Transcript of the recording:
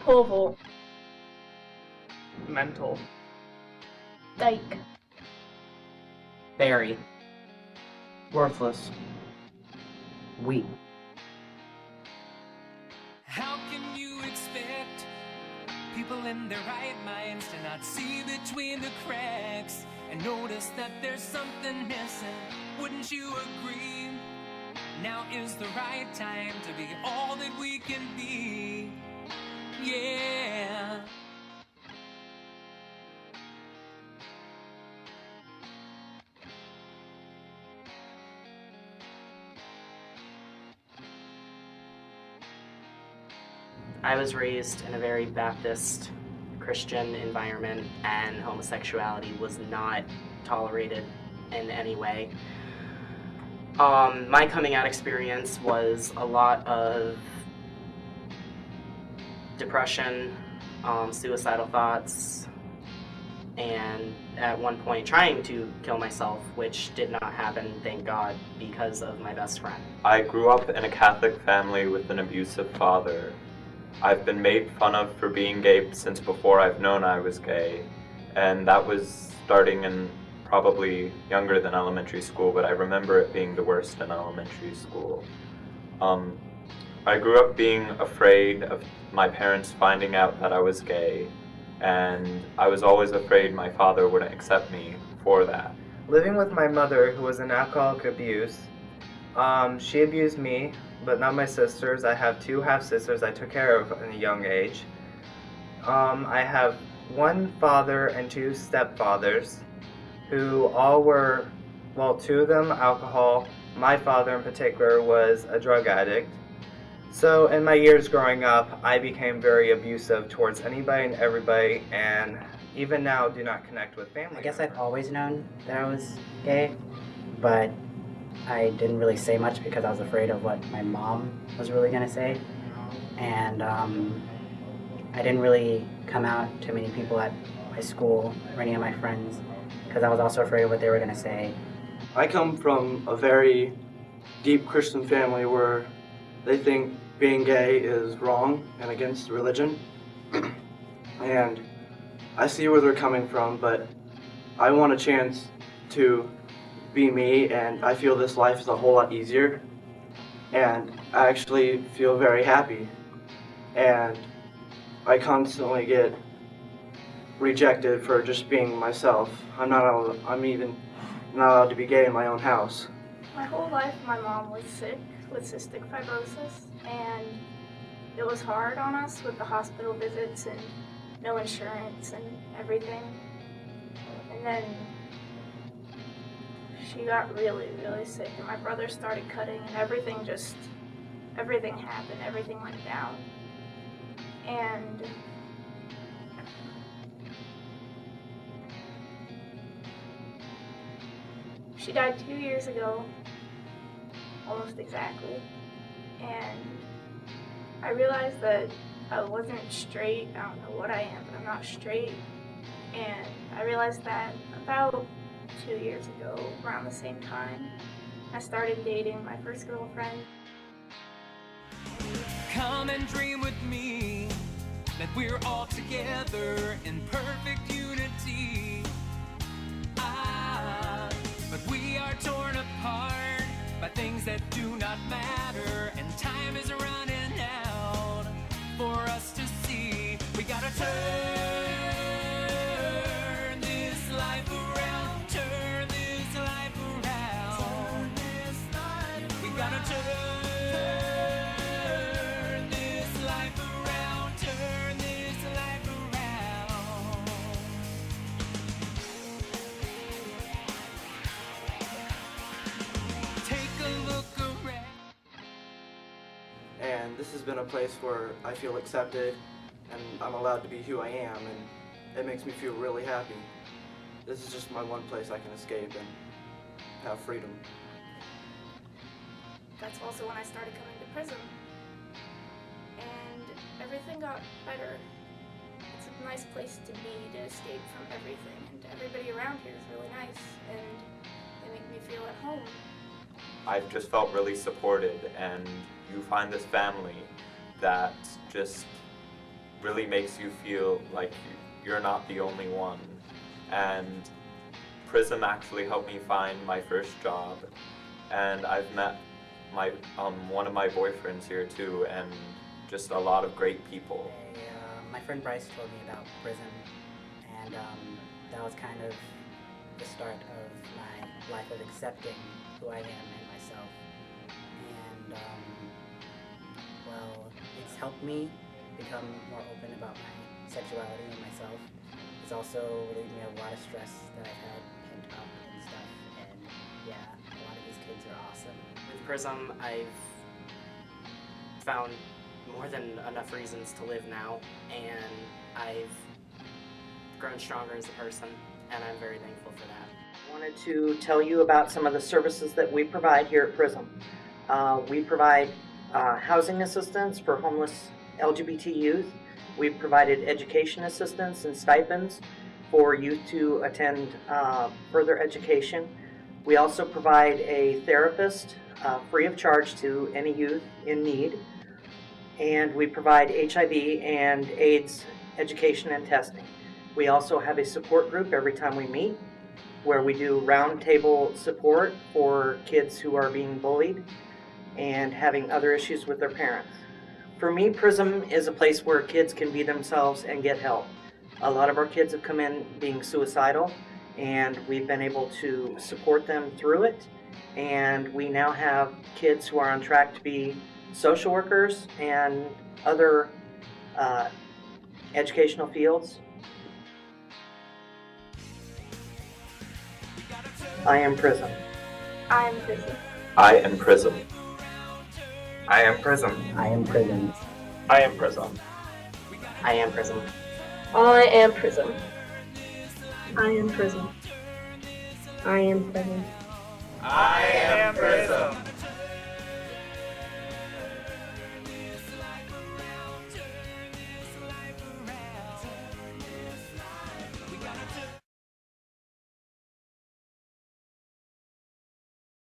Oval. Mental. Dyke. Berry. Worthless. Wheat. How can you expect people in their right minds to not see between the cracks and notice that there's something missing? Wouldn't you agree? Now is the right time to be all that we can be. Yeah. I was raised in a very Baptist Christian environment, and homosexuality was not tolerated in any way. My coming out experience was a lot of depression, suicidal thoughts, and at one point trying to kill myself, which did not happen, thank God, because of my best friend. I grew up in a Catholic family with an abusive father. I've been made fun of for being gay since before I've known I was gay, and that was starting in probably younger than elementary school, but I remember it being the worst in elementary school. I grew up being afraid of my parents finding out that I was gay, and I was always afraid my father wouldn't accept me for that. Living with my mother, who was in alcoholic abuse, she abused me, but not my sisters. I have two half-sisters I took care of in a young age. I have one father and two stepfathers, who all were, well, two of them alcohol. My father in particular was a drug addict. So in my years growing up, I became very abusive towards anybody and everybody, and even now do not connect with family. I guess I've always known that I was gay, but I didn't really say much because I was afraid of what my mom was really going to say. And I didn't really come out to many people at my school or any of my friends because I was also afraid of what they were going to say. I come from a very deep Christian family where they think being gay is wrong and against religion. And I see where they're coming from, but I want a chance to be me, and I feel this life is a whole lot easier, and I actually feel very happy. And I constantly get rejected for just being myself. I'm even not allowed to be gay in my own house. My whole life, my mom was sick with cystic fibrosis, and it was hard on us with the hospital visits and no insurance and everything. And then she got really, really sick, and my brother started cutting, and everything happened, everything went down. And she died 2 years ago, almost exactly. And I realized that I wasn't straight. I don't know what I am, but I'm not straight. And I realized that about 2 years ago, around the same time, I started dating my first girlfriend. Come and dream with me that we're all together in perfect unity. But we are torn apart by things that do not matter, and time is running out for us to see. We gotta turn this life around, turn this life around. We gotta turn this life around, turn this life around. Take a look around. And this has been a place where I feel accepted and I'm allowed to be who I am, and it makes me feel really happy. This is just my one place I can escape and have freedom. That's also when I started coming to Prism. And everything got better. It's a nice place to be, to escape from everything. And everybody around here is really nice, and they make me feel at home. I've just felt really supported, and you find this family that just really makes you feel like you're not the only one. And Prism actually helped me find my first job, and I've met my one of my boyfriends here too, and just a lot of great people. My friend Bryce told me about Prism, and that was kind of the start of my life of accepting who I am and myself. And well, it's helped me become more open about my sexuality and myself. It's also relieved me of a lot of stress that I've had pent up and stuff. And yeah, a lot of these kids are awesome. With Prism, I've found more than enough reasons to live now, and I've grown stronger as a person, and I'm very thankful for that. I wanted to tell you about some of the services that we provide here at Prism. We provide housing assistance for homeless LGBT youth. We've provided education assistance and stipends for youth to attend further education. We also provide a therapist free of charge to any youth in need. And we provide HIV and AIDS education and testing. We also have a support group every time we meet, where we do roundtable support for kids who are being bullied and having other issues with their parents. For me, Prism is a place where kids can be themselves and get help. A lot of our kids have come in being suicidal, and we've been able to support them through it. And we now have kids who are on track to be social workers and other educational fields. I am Prism. I'm Prism. I am Prism. I am Prism. I am Prism. I am Prism. I am Prism. I am Prism. I am Prism. I am Prism. I am Prism.